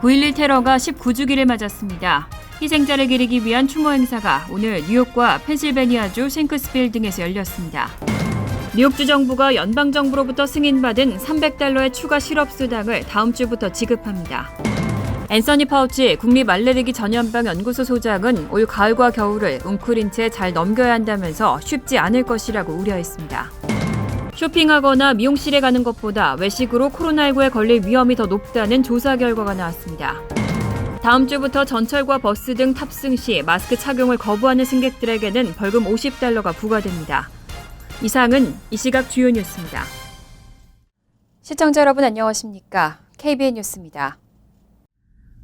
9.11 테러가 19주기를 맞았습니다. 희생자를 기리기 위한 추모 행사가 오늘 뉴욕과 펜실베니아주 쉥크스빌 등에서 열렸습니다. 뉴욕주 정부가 연방정부로부터 승인받은 $300의 추가 실업수당을 다음 주부터 지급합니다. 앤서니 파우치 국립 알레르기 전염병 연구소 소장은 올 가을과 겨울을 웅크린 채 잘 넘겨야 한다면서 쉽지 않을 것이라고 우려했습니다. 쇼핑하거나 미용실에 가는 것보다 외식으로 코로나19에 걸릴 위험이 더 높다는 조사 결과가 나왔습니다. 다음 주부터 전철과 버스 등 탑승 시 마스크 착용을 거부하는 승객들에게는 벌금 $50가 부과됩니다. 이상은 이 시각 주요 뉴스입니다. 시청자 여러분 안녕하십니까? KBN 뉴스입니다.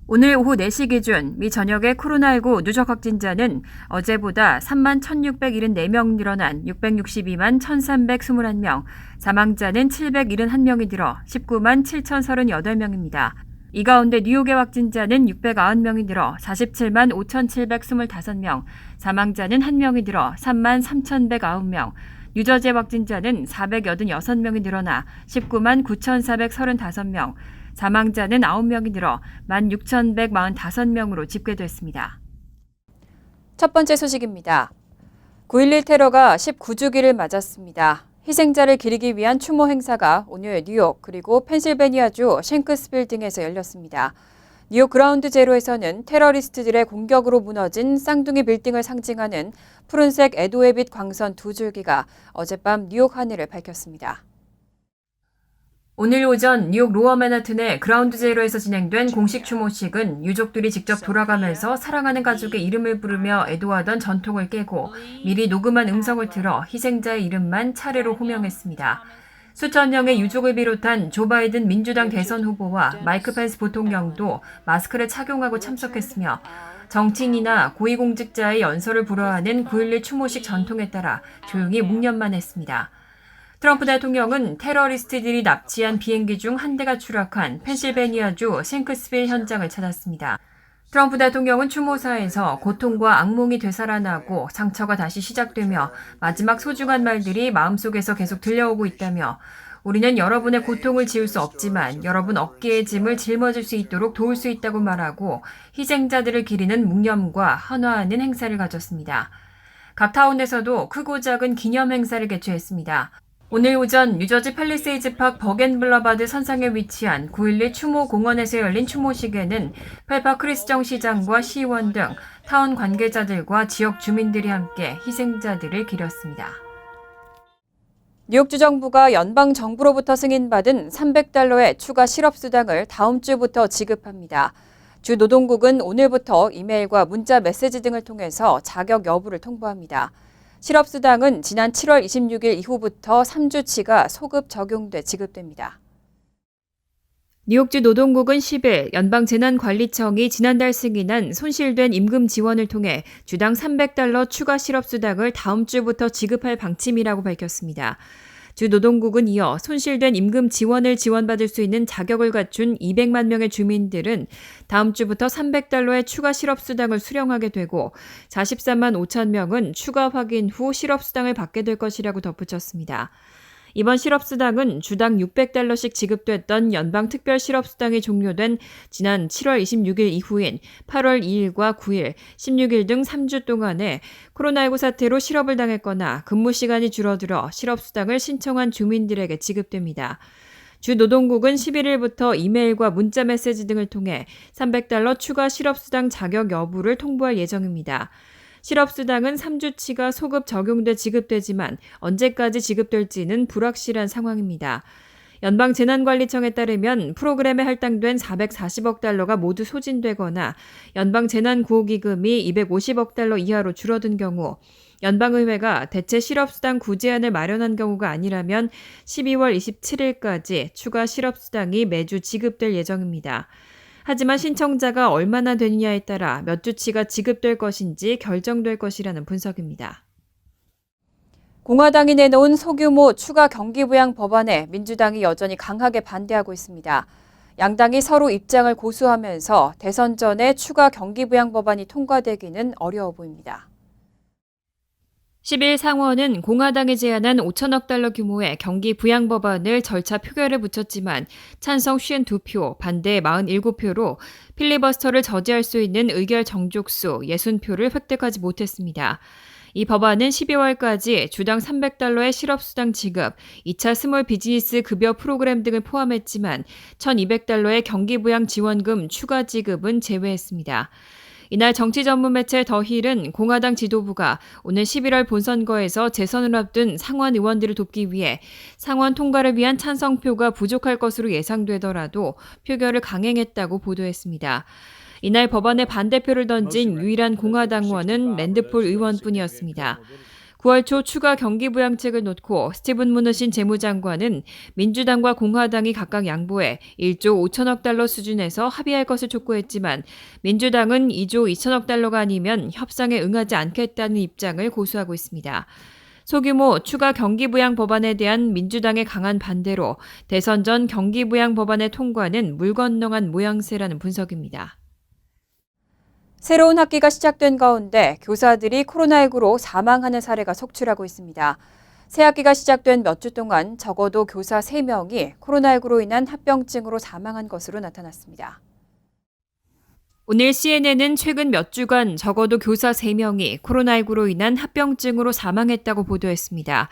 오늘 오후 4시 기준 미 전역의 코로나19 누적 확진자는 어제보다 3만 1,674명 늘어난 662만 1,321명, 사망자는 771명이 늘어 19만 7,038명입니다. 이 가운데 뉴욕의 확진자는 690명이 늘어 47만 5,725명, 사망자는 1명이 늘어 3만 3,109명, 뉴저지의 확진자는 486명이 늘어나 19만 9,435명, 사망자는 9명이 늘어 16,145명으로 집계됐습니다. 첫 번째 소식입니다. 9.11 테러가 19주기를 맞았습니다. 희생자를 기리기 위한 추모 행사가 오늘 뉴욕 그리고 펜실베니아주 쉥크스빌 등에서 열렸습니다. 뉴욕 그라운드 제로에서는 테러리스트들의 공격으로 무너진 쌍둥이 빌딩을 상징하는 푸른색 에도에빛 광선 2줄기가 어젯밤 뉴욕 하늘을 밝혔습니다. 오늘 오전 뉴욕 로어 맨하튼의 그라운드 제로에서 진행된 공식 추모식은 유족들이 직접 돌아가면서 사랑하는 가족의 이름을 부르며 애도하던 전통을 깨고 미리 녹음한 음성을 틀어 희생자의 이름만 차례로 호명했습니다. 수천 명의 유족을 비롯한 조 바이든 민주당 대선 후보와 마이크 펜스 부통령도 마스크를 착용하고 참석했으며 정치인이나 고위공직자의 연설을 불허하는 9.11 추모식 전통에 따라 조용히 묵념만 했습니다. 트럼프 대통령은 테러리스트들이 납치한 비행기 중 한 대가 추락한 펜실베니아주 쉥크스빌 현장을 찾았습니다. 트럼프 대통령은 추모사에서 고통과 악몽이 되살아나고 상처가 다시 시작되며 마지막 소중한 말들이 마음속에서 계속 들려오고 있다며 우리는 여러분의 고통을 지울 수 없지만 여러분 어깨의 짐을 짊어질 수 있도록 도울 수 있다고 말하고 희생자들을 기리는 묵념과 헌화하는 행사를 가졌습니다. 각 타운에서도 크고 작은 기념 행사를 개최했습니다. 오늘 오전 뉴저지 팰리세이즈 팍 버겐블러바드 선상에 위치한 9.11 추모 공원에서 열린 추모식에는 펠파 크리스정 시장과 시의원 등 타운 관계자들과 지역 주민들이 함께 희생자들을 기렸습니다. 뉴욕주 정부가 연방 정부로부터 승인받은 $300의 추가 실업수당을 다음 주부터 지급합니다. 주 노동국은 오늘부터 이메일과 문자 메시지 등을 통해서 자격 여부를 통보합니다. 실업수당은 지난 7월 26일 이후부터 3주치가 소급 적용돼 지급됩니다. 뉴욕주 노동국은 10일 연방재난관리청이 지난달 승인한 손실된 임금 지원을 통해 주당 $300 추가 실업수당을 다음 주부터 지급할 방침이라고 밝혔습니다. 주 노동국은 이어 손실된 임금 지원을 지원받을 수 있는 자격을 갖춘 200만 명의 주민들은 다음 주부터 $300의 추가 실업수당을 수령하게 되고 43만 5천 명은 추가 확인 후 실업수당을 받게 될 것이라고 덧붙였습니다. 이번 실업수당은 주당 $600씩 지급됐던 연방특별실업수당이 종료된 지난 7월 26일 이후인 8월 2일과 9일, 16일 등 3주 동안에 코로나19 사태로 실업을 당했거나 근무 시간이 줄어들어 실업수당을 신청한 주민들에게 지급됩니다. 주 노동국은 11일부터 이메일과 문자 메시지 등을 통해 $300 추가 실업수당 자격 여부를 통보할 예정입니다. 실업수당은 3주치가 소급 적용돼 지급되지만 언제까지 지급될지는 불확실한 상황입니다. 연방재난관리청에 따르면 프로그램에 할당된 $440억 달러가 모두 소진되거나 연방재난구호기금이 $250억 달러 이하로 줄어든 경우 연방의회가 대체 실업수당 구제안을 마련한 경우가 아니라면 12월 27일까지 추가 실업수당이 매주 지급될 예정입니다. 하지만 신청자가 얼마나 되느냐에 따라 몇 주치가 지급될 것인지 결정될 것이라는 분석입니다. 공화당이 내놓은 소규모 추가 경기부양 법안에 민주당이 여전히 강하게 반대하고 있습니다. 양당이 서로 입장을 고수하면서 대선 전에 추가 경기부양 법안이 통과되기는 어려워 보입니다. 10일 상원은 공화당이 제안한 5천억 달러 규모의 경기 부양 법안을 절차 표결에 붙였지만 찬성 52표, 반대 47표로 필리버스터를 저지할 수 있는 의결 정족수 60표를 획득하지 못했습니다. 이 법안은 12월까지 주당 300달러의 실업수당 지급, 2차 스몰 비즈니스 급여 프로그램 등을 포함했지만 1,200달러의 경기부양 지원금 추가 지급은 제외했습니다. 이날 정치 전문 매체 더힐은 공화당 지도부가 오늘 11월 본선거에서 재선을 앞둔 상원 의원들을 돕기 위해 상원 통과를 위한 찬성표가 부족할 것으로 예상되더라도 표결을 강행했다고 보도했습니다. 이날 법안에 반대표를 던진 유일한 공화당 의원은 랜드폴 의원뿐이었습니다. 9월 초 추가 경기부양책을 놓고 스티븐 무누신 재무장관은 민주당과 공화당이 각각 양보해 1조 5천억 달러 수준에서 합의할 것을 촉구했지만 민주당은 2조 2천억 달러가 아니면 협상에 응하지 않겠다는 입장을 고수하고 있습니다. 소규모 추가 경기부양 법안에 대한 민주당의 강한 반대로 대선 전 경기부양 법안의 통과는 물 건너간 모양새라는 분석입니다. 새로운 학기가 시작된 가운데 교사들이 코로나19로 사망하는 사례가 속출하고 있습니다. 새 학기가 시작된 몇 주 동안 적어도 교사 3명이 코로나19로 인한 합병증으로 사망한 것으로 나타났습니다. 오늘 CNN은 최근 몇 주간 적어도 교사 3명이 코로나19로 인한 합병증으로 사망했다고 보도했습니다.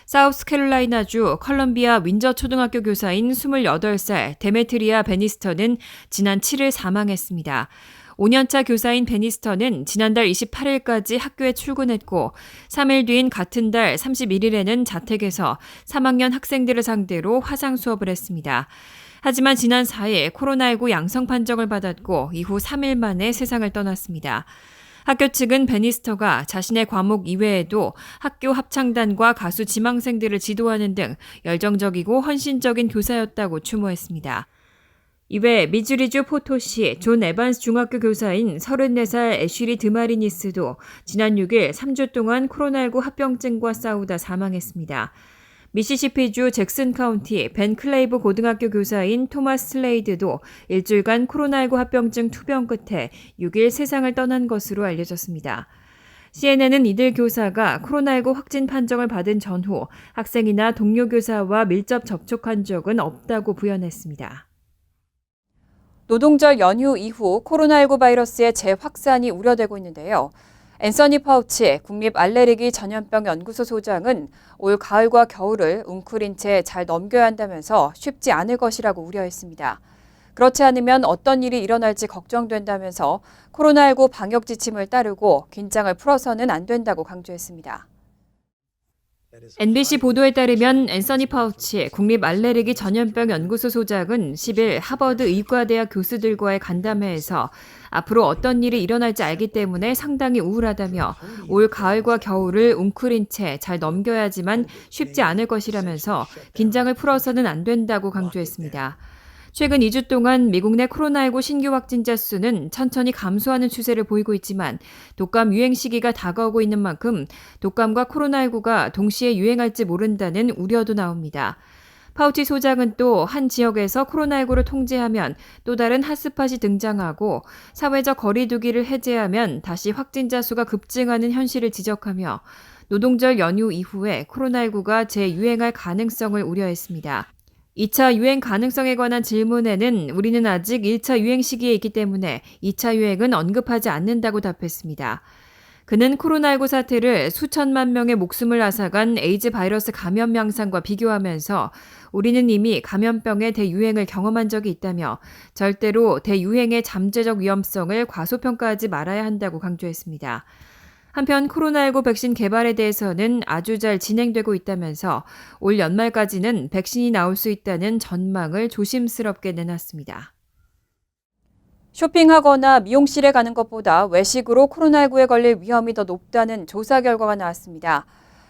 사우스캐롤라이나주 컬럼비아 윈저 초등학교 교사인 28살 데메트리아 베니스터는 지난 7일 사망했습니다. 5년차 교사인 베니스터는 지난달 28일까지 학교에 출근했고 3일 뒤인 같은 달 31일에는 자택에서 3학년 학생들을 상대로 화상 수업을 했습니다. 하지만 지난 4일 코로나19 양성 판정을 받았고 이후 3일 만에 세상을 떠났습니다. 학교 측은 베니스터가 자신의 과목 이외에도 학교 합창단과 가수 지망생들을 지도하는 등 열정적이고 헌신적인 교사였다고 추모했습니다. 이외 미주리주 포토시 존 에반스 중학교 교사인 34살 애쉬리 드마리니스도 지난 6일 3주 동안 코로나19 합병증과 싸우다 사망했습니다. 미시시피주 잭슨 카운티 벤 클레이브 고등학교 교사인 토마스 슬레이드도 일주일간 코로나19 합병증 투병 끝에 6일 세상을 떠난 것으로 알려졌습니다. CNN은 이들 교사가 코로나19 확진 판정을 받은 전후 학생이나 동료 교사와 밀접 접촉한 적은 없다고 부연했습니다. 노동절 연휴 이후 코로나19 바이러스의 재확산이 우려되고 있는데요. 앤서니 파우치 국립 알레르기 전염병 연구소 소장은 올 가을과 겨울을 웅크린 채 잘 넘겨야 한다면서 쉽지 않을 것이라고 우려했습니다. 그렇지 않으면 어떤 일이 일어날지 걱정된다면서 코로나19 방역 지침을 따르고 긴장을 풀어서는 안 된다고 강조했습니다. NBC 보도에 따르면 앤서니 파우치 국립 알레르기 전염병 연구소 소장은 10일 하버드 의과대학 교수들과의 간담회에서 앞으로 어떤 일이 일어날지 알기 때문에 상당히 우울하다며 올 가을과 겨울을 웅크린 채 잘 넘겨야지만 쉽지 않을 것이라면서 긴장을 풀어서는 안 된다고 강조했습니다. 최근 2주 동안 미국 내 코로나19 신규 확진자 수는 천천히 감소하는 추세를 보이고 있지만 독감 유행 시기가 다가오고 있는 만큼 독감과 코로나19가 동시에 유행할지 모른다는 우려도 나옵니다. 파우치 소장은 또 한 지역에서 코로나19를 통제하면 또 다른 핫스팟이 등장하고 사회적 거리 두기를 해제하면 다시 확진자 수가 급증하는 현실을 지적하며 노동절 연휴 이후에 코로나19가 재유행할 가능성을 우려했습니다. 2차 유행 가능성에 관한 질문에는 우리는 아직 1차 유행 시기에 있기 때문에 2차 유행은 언급하지 않는다고 답했습니다. 그는 코로나19 사태를 수천만 명의 목숨을 앗아간 에이즈 바이러스 감염 양상과 비교하면서 우리는 이미 감염병의 대유행을 경험한 적이 있다며 절대로 대유행의 잠재적 위험성을 과소평가하지 말아야 한다고 강조했습니다. 한편 코로나19 백신 개발에 대해서는 아주 잘 진행되고 있다면서 올 연말까지는 백신이 나올 수 있다는 전망을 조심스럽게 내놨습니다. 쇼핑하거나 미용실에 가는 것보다 외식으로 코로나19에 걸릴 위험이 더 높다는 조사 결과가 나왔습니다.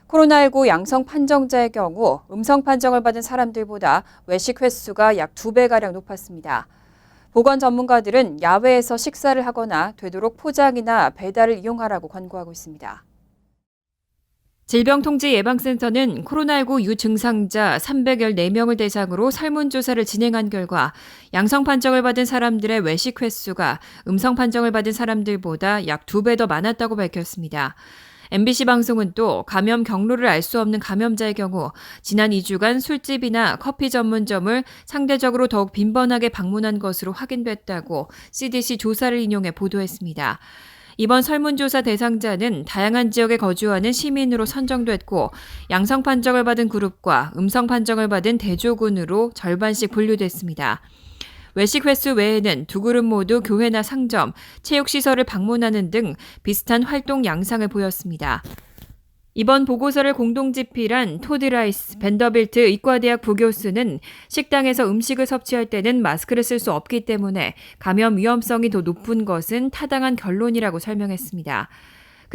코로나19 양성 판정자의 경우 음성 판정을 받은 사람들보다 외식 횟수가 약 2배가량 높았습니다. 보건 전문가들은 야외에서 식사를 하거나 되도록 포장이나 배달을 이용하라고 권고하고 있습니다. 질병통제예방센터는 코로나19 유증상자 314명을 대상으로 설문조사를 진행한 결과 양성 판정을 받은 사람들의 외식 횟수가 음성 판정을 받은 사람들보다 약 2배 더 많았다고 밝혔습니다. MBC 방송은 또 감염 경로를 알 수 없는 감염자의 경우 지난 2주간 술집이나 커피 전문점을 상대적으로 더욱 빈번하게 방문한 것으로 확인됐다고 CDC 조사를 인용해 보도했습니다. 이번 설문조사 대상자는 다양한 지역에 거주하는 시민으로 선정됐고 양성 판정을 받은 그룹과 음성 판정을 받은 대조군으로 절반씩 분류됐습니다. 외식 횟수 외에는 두 그룹 모두 교회나 상점, 체육시설을 방문하는 등 비슷한 활동 양상을 보였습니다. 이번 보고서를 공동 집필한 토드 라이스 벤더빌트 의과대학 부교수는 식당에서 음식을 섭취할 때는 마스크를 쓸 수 없기 때문에 감염 위험성이 더 높은 것은 타당한 결론이라고 설명했습니다.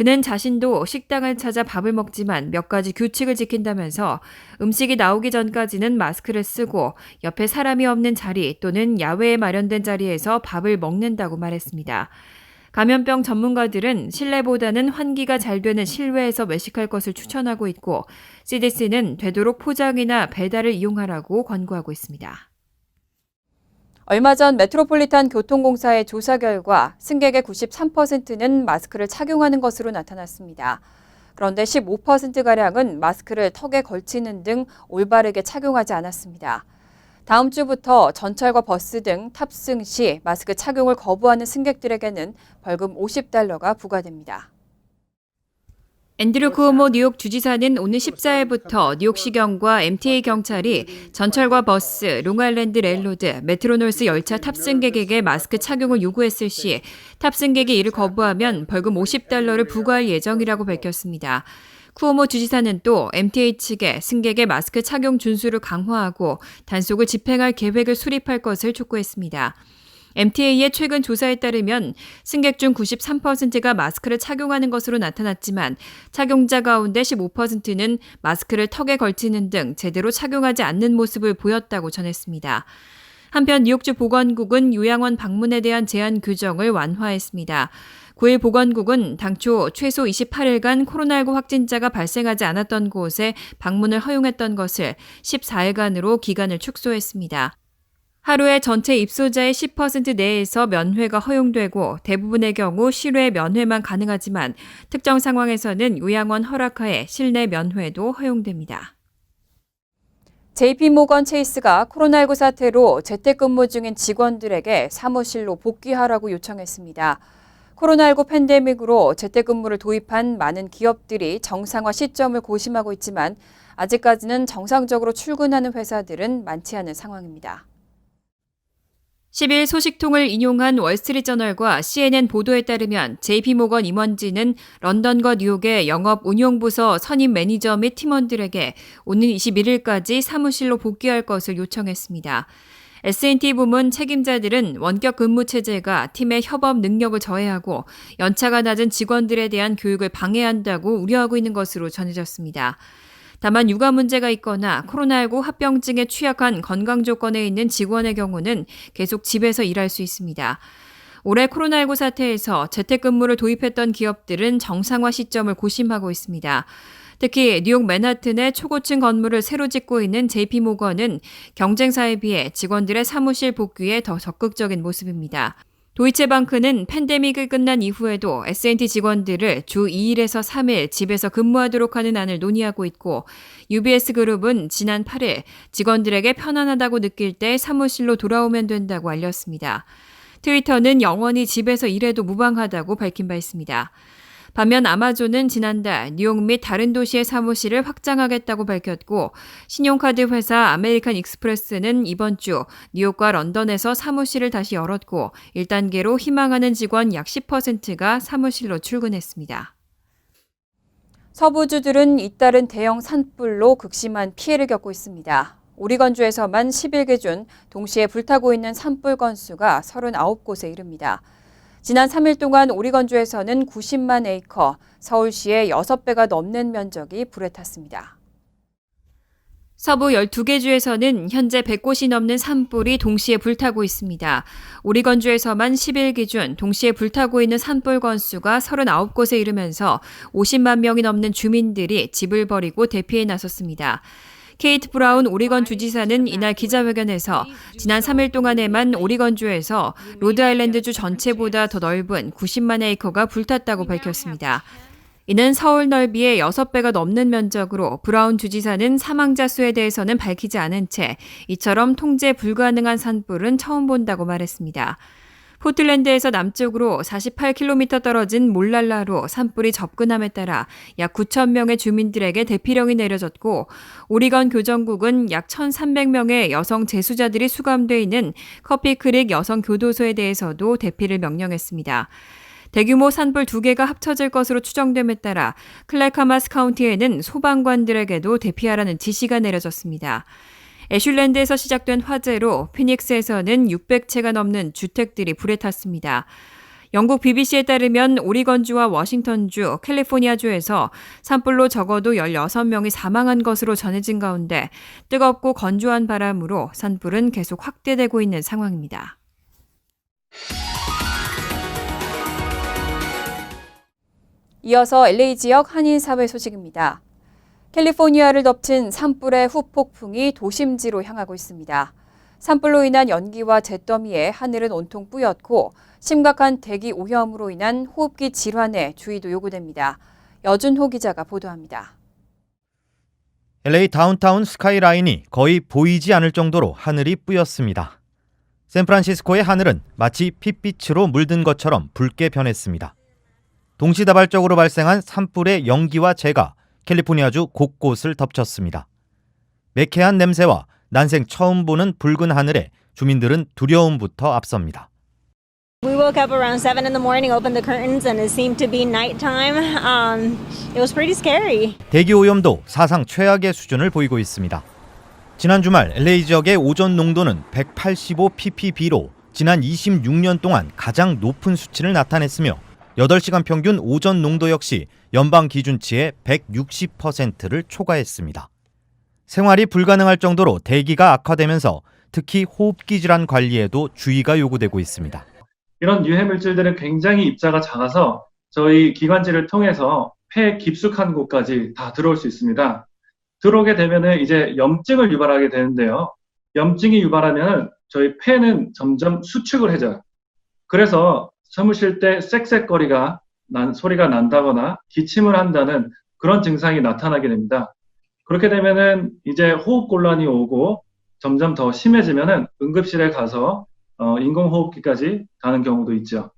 그는 자신도 식당을 찾아 밥을 먹지만 몇 가지 규칙을 지킨다면서 음식이 나오기 전까지는 마스크를 쓰고 옆에 사람이 없는 자리 또는 야외에 마련된 자리에서 밥을 먹는다고 말했습니다. 감염병 전문가들은 실내보다는 환기가 잘 되는 실외에서 외식할 것을 추천하고 있고 CDC는 되도록 포장이나 배달을 이용하라고 권고하고 있습니다. 얼마 전 메트로폴리탄 교통공사의 조사 결과 승객의 93%는 마스크를 착용하는 것으로 나타났습니다. 그런데 15%가량은 마스크를 턱에 걸치는 등 올바르게 착용하지 않았습니다. 다음 주부터 전철과 버스 등 탑승 시 마스크 착용을 거부하는 승객들에게는 벌금 $50가 부과됩니다. 앤드류 쿠오모 뉴욕 주지사는 오늘 14일부터 뉴욕시경과 MTA 경찰이 전철과 버스, 롱아일랜드 레일로드, 메트로놀스 열차 탑승객에게 마스크 착용을 요구했을 시 탑승객이 이를 거부하면 벌금 $50를 부과할 예정이라고 밝혔습니다. 쿠오모 주지사는 또 MTA 측에 승객의 마스크 착용 준수를 강화하고 단속을 집행할 계획을 수립할 것을 촉구했습니다. MTA의 최근 조사에 따르면 승객 중 93%가 마스크를 착용하는 것으로 나타났지만 착용자 가운데 15%는 마스크를 턱에 걸치는 등 제대로 착용하지 않는 모습을 보였다고 전했습니다. 한편 뉴욕주 보건국은 요양원 방문에 대한 제한 규정을 완화했습니다. 9일 보건국은 당초 최소 28일간 코로나19 확진자가 발생하지 않았던 곳에 방문을 허용했던 것을 14일간으로 기간을 축소했습니다. 하루에 전체 입소자의 10% 내에서 면회가 허용되고 대부분의 경우 실외 면회만 가능하지만 특정 상황에서는 요양원 허락하에 실내 면회도 허용됩니다. JP모건 체이스가 코로나19 사태로 재택근무 중인 직원들에게 사무실로 복귀하라고 요청했습니다. 코로나19 팬데믹으로 재택근무를 도입한 많은 기업들이 정상화 시점을 고심하고 있지만 아직까지는 정상적으로 출근하는 회사들은 많지 않은 상황입니다. 10일 소식통을 인용한 월스트리트저널과 CNN 보도에 따르면 JP모건 임원진은 런던과 뉴욕의 영업운용부서 선임 매니저 및 팀원들에게 오는 21일까지 사무실로 복귀할 것을 요청했습니다. S&T 부문 책임자들은 원격 근무 체제가 팀의 협업 능력을 저해하고 연차가 낮은 직원들에 대한 교육을 방해한다고 우려하고 있는 것으로 전해졌습니다. 다만 육아 문제가 있거나 코로나19 합병증에 취약한 건강 조건에 있는 직원의 경우는 계속 집에서 일할 수 있습니다. 올해 코로나19 사태에서 재택근무를 도입했던 기업들은 정상화 시점을 고심하고 있습니다. 특히 뉴욕 맨하튼의 초고층 건물을 새로 짓고 있는 JP모건은 경쟁사에 비해 직원들의 사무실 복귀에 더 적극적인 모습입니다. 도이체방크는 팬데믹이 끝난 이후에도 S&T 직원들을 주 2일에서 3일 집에서 근무하도록 하는 안을 논의하고 있고 UBS 그룹은 지난 8일 직원들에게 편안하다고 느낄 때 사무실로 돌아오면 된다고 알렸습니다. 트위터는 영원히 집에서 일해도 무방하다고 밝힌 바 있습니다. 반면 아마존은 지난달 뉴욕 및 다른 도시의 사무실을 확장하겠다고 밝혔고 신용카드 회사 아메리칸 익스프레스는 이번 주 뉴욕과 런던에서 사무실을 다시 열었고 1단계로 희망하는 직원 약 10%가 사무실로 출근했습니다. 서부주들은 잇따른 대형 산불로 극심한 피해를 겪고 있습니다. 오리건주에서만 10일 기준 동시에 불타고 있는 산불 건수가 39곳에 이릅니다. 지난 3일 동안 오리건주에서는 90만 에이커, 서울시의 6배가 넘는 면적이 불에 탔습니다. 서부 12개 주에서는 현재 100곳이 넘는 산불이 동시에 불타고 있습니다. 오리건주에서만 10일 기준 동시에 불타고 있는 산불 건수가 39곳에 이르면서 50만 명이 넘는 주민들이 집을 버리고 대피에 나섰습니다. 케이트 브라운 오리건 주지사는 이날 기자회견에서 지난 3일 동안에만 오리건주에서 로드아일랜드주 전체보다 더 넓은 90만 에이커가 불탔다고 밝혔습니다. 이는 서울 넓이의 6배가 넘는 면적으로 브라운 주지사는 사망자 수에 대해서는 밝히지 않은 채 이처럼 통제 불가능한 산불은 처음 본다고 말했습니다. 포틀랜드에서 남쪽으로 48km 떨어진 몰랄라로 산불이 접근함에 따라 약 9,000명의 주민들에게 대피령이 내려졌고 오리건 교정국은 약 1,300명의 여성 재수자들이 수감돼 있는 커피크릭 여성교도소에 대해서도 대피를 명령했습니다. 대규모 산불 2개가 합쳐질 것으로 추정됨에 따라 클래카마스 카운티에는 소방관들에게도 대피하라는 지시가 내려졌습니다. 애슐랜드에서 시작된 화재로 피닉스에서는 600채가 넘는 주택들이 불에 탔습니다. 영국 BBC에 따르면 오리건주와 워싱턴주, 캘리포니아주에서 산불로 적어도 16명이 사망한 것으로 전해진 가운데 뜨겁고 건조한 바람으로 산불은 계속 확대되고 있는 상황입니다. 이어서 LA 지역 한인사회 소식입니다. 캘리포니아를 덮친 산불의 후폭풍이 도심지로 향하고 있습니다. 산불로 인한 연기와 잿더미에 하늘은 온통 뿌옇고 심각한 대기 오염으로 인한 호흡기 질환에 주의도 요구됩니다. 여준호 기자가 보도합니다. LA 다운타운 스카이라인이 거의 보이지 않을 정도로 하늘이 뿌였습니다. 샌프란시스코의 하늘은 마치 핏빛으로 물든 것처럼 붉게 변했습니다. 동시다발적으로 발생한 산불의 연기와 재가 캘리포니아주 곳곳을 덮쳤습니다. 매캐한 냄새와 난생 처음 보는 붉은 하늘에 주민들은 두려움부터 앞섭니다. We woke up around 7 in the morning, opened the curtains, and it seemed to be nighttime. It was pretty scary. 대기 오염도 사상 최악의 수준을 보이고 있습니다. 지난 주말 LA 지역의 오존 농도는 185 ppb로 지난 26년 동안 가장 높은 수치를 나타냈으며 8시간 평균 오존 농도 역시 연방 기준치의 160%를 초과했습니다. 생활이 불가능할 정도로 대기가 악화되면서 특히 호흡기 질환 관리에도 주의가 요구되고 있습니다. 이런 유해 물질들은 굉장히 입자가 작아서 저희 기관지를 통해서 폐 깊숙한 곳까지 다 들어올 수 있습니다. 들어오게 되면은 이제 염증을 유발하게 되는데요. 염증이 유발하면 저희 폐는 점점 수축을 해져요. 그래서 숨을 쉴 때 쌕쌕거리가 소리가 난다거나 기침을 한다는 그런 증상이 나타나게 됩니다. 그렇게 되면은 이제 호흡곤란이 오고 점점 더 심해지면은 응급실에 가서 인공호흡기까지 가는 경우도 있죠.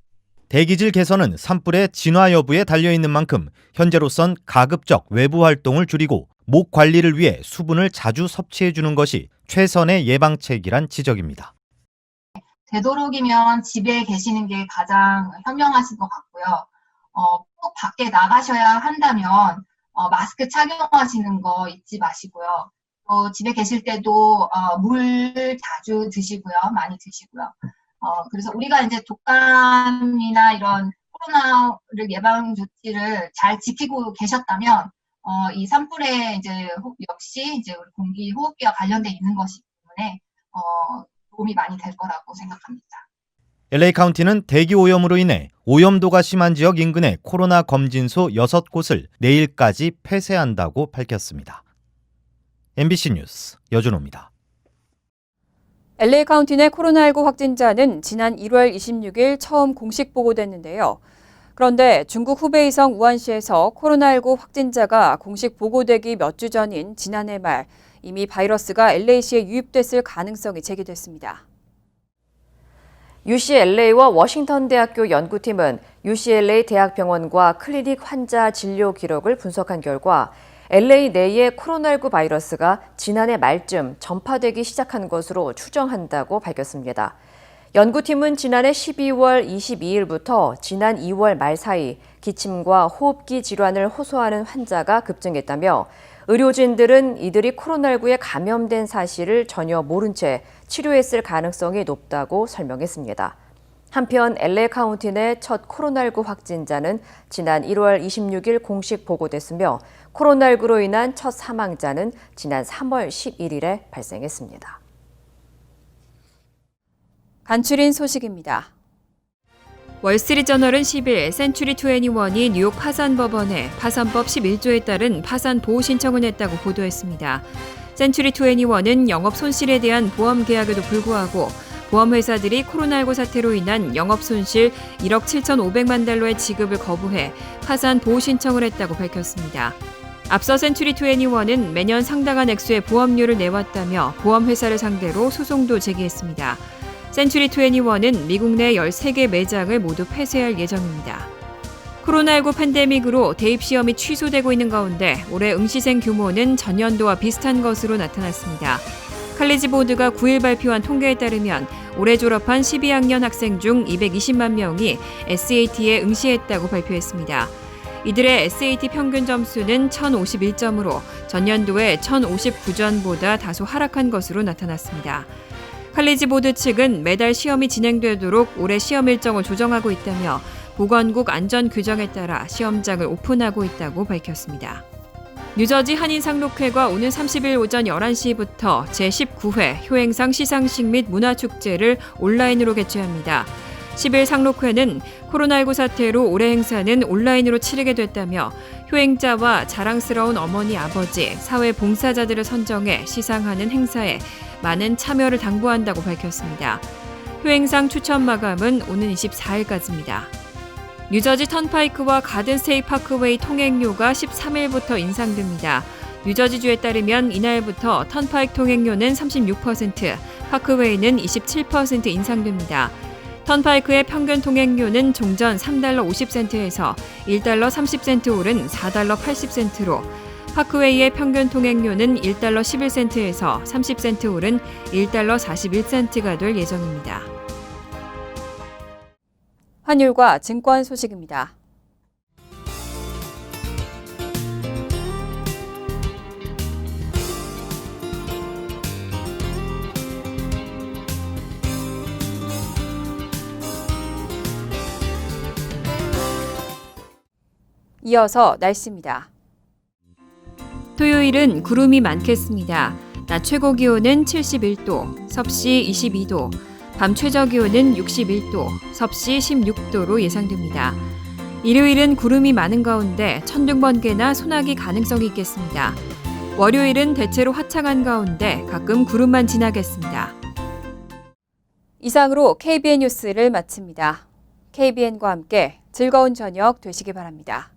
대기질 개선은 산불의 진화 여부에 달려있는 만큼 현재로선 가급적 외부 활동을 줄이고 목 관리를 위해 수분을 자주 섭취해주는 것이 최선의 예방책이란 지적입니다. 되도록이면 집에 계시는 게 가장 현명하신 것 같고요. 꼭 밖에 나가셔야 한다면 마스크 착용하시는 거 잊지 마시고요. 집에 계실 때도 물 자주 드시고요. 많이 드시고요. 그래서 우리가 이제 독감이나 이런 코로나를 예방 조치를 잘 지키고 계셨다면 이 산불에 이제 역시 이제 우리 공기 호흡기와 관련돼 있는 것이기 때문에 도움이 많이 될 거라고 생각합니다. LA 카운티는 대기 오염으로 인해 오염도가 심한 지역 인근의 코로나 검진소 6곳을 내일까지 폐쇄한다고 밝혔습니다. MBC 뉴스 여준호입니다. LA 카운티 내 코로나19 확진자는 지난 1월 26일 처음 공식 보고됐는데요. 그런데 중국 후베이성 우한시에서 코로나19 확진자가 공식 보고되기 몇 주 전인 지난해 말 이미 바이러스가 LA시에 유입됐을 가능성이 제기됐습니다. UCLA와 워싱턴 대학교 연구팀은 UCLA 대학병원과 클리닉 환자 진료 기록을 분석한 결과 LA 내의 코로나19 바이러스가 지난해 말쯤 전파되기 시작한 것으로 추정한다고 밝혔습니다. 연구팀은 지난해 12월 22일부터 지난 2월 말 사이 기침과 호흡기 질환을 호소하는 환자가 급증했다며 의료진들은 이들이 코로나19에 감염된 사실을 전혀 모른 채 치료했을 가능성이 높다고 설명했습니다. 한편 LA 카운티 내 첫 코로나19 확진자는 지난 1월 26일 공식 보고됐으며 코로나19로 인한 첫 사망자는 지난 3월 11일에 발생했습니다. 간추린 소식입니다. 월스트리트저널은 10일 센츄리 21이 뉴욕 파산법원에 파산법 11조에 따른 파산 보호 신청을 했다고 보도했습니다. 센츄리 21은 영업 손실에 대한 보험 계약에도 불구하고 보험회사들이 코로나19 사태로 인한 영업 손실 1억 7,500만 달러의 지급을 거부해 파산 보호 신청을 했다고 밝혔습니다. 앞서 센츄리21은 매년 상당한 액수의 보험료를 내왔다며 보험회사를 상대로 소송도 제기했습니다. 센츄리21은 미국 내 13개 매장을 모두 폐쇄할 예정입니다. 코로나19 팬데믹으로 대입시험이 취소되고 있는 가운데 올해 응시생 규모는 전년도와 비슷한 것으로 나타났습니다. 칼리지 보드가 9일 발표한 통계에 따르면 올해 졸업한 12학년 학생 중 220만 명이 SAT에 응시했다고 발표했습니다. 이들의 SAT 평균 점수는 1051점으로 전년도의 1059점보다 다소 하락한 것으로 나타났습니다. 칼리지 보드 측은 매달 시험이 진행되도록 올해 시험 일정을 조정하고 있다며 보건국 안전 규정에 따라 시험장을 오픈하고 있다고 밝혔습니다. 뉴저지 한인상록회가 오는 30일 오전 11시부터 제19회 효행상 시상식 및 문화축제를 온라인으로 개최합니다. 10일 상록회는 코로나19 사태로 올해 행사는 온라인으로 치르게 됐다며 효행자와 자랑스러운 어머니, 아버지, 사회 봉사자들을 선정해 시상하는 행사에 많은 참여를 당부한다고 밝혔습니다. 효행상 추천 마감은 오는 24일까지입니다. 뉴저지 턴파이크와 가든스테이트 파크웨이 통행료가 13일부터 인상됩니다. 뉴저지주에 따르면 이날부터 턴파이크 통행료는 36%, 파크웨이는 27% 인상됩니다. 턴파이크의 평균 통행료는 종전 3달러 50센트에서 1달러 30센트 오른 4달러 80센트로, 파크웨이의 평균 통행료는 1달러 11센트에서 30센트 오른 1달러 41센트가 될 예정입니다. 환율과 증권 소식입니다. 이어서 날씨입니다. 토요일은 구름이 많겠습니다. 낮 최고 기온은 71도, 섭씨 22도, 밤 최저 기온은 61도, 섭씨 16도로 예상됩니다. 일요일은 구름이 많은 가운데 천둥번개나 소나기 가능성이 있겠습니다. 월요일은 대체로 화창한 가운데 가끔 구름만 지나겠습니다. 이상으로 KBN 뉴스를 마칩니다. KBN과 함께 즐거운 저녁 되시기 바랍니다.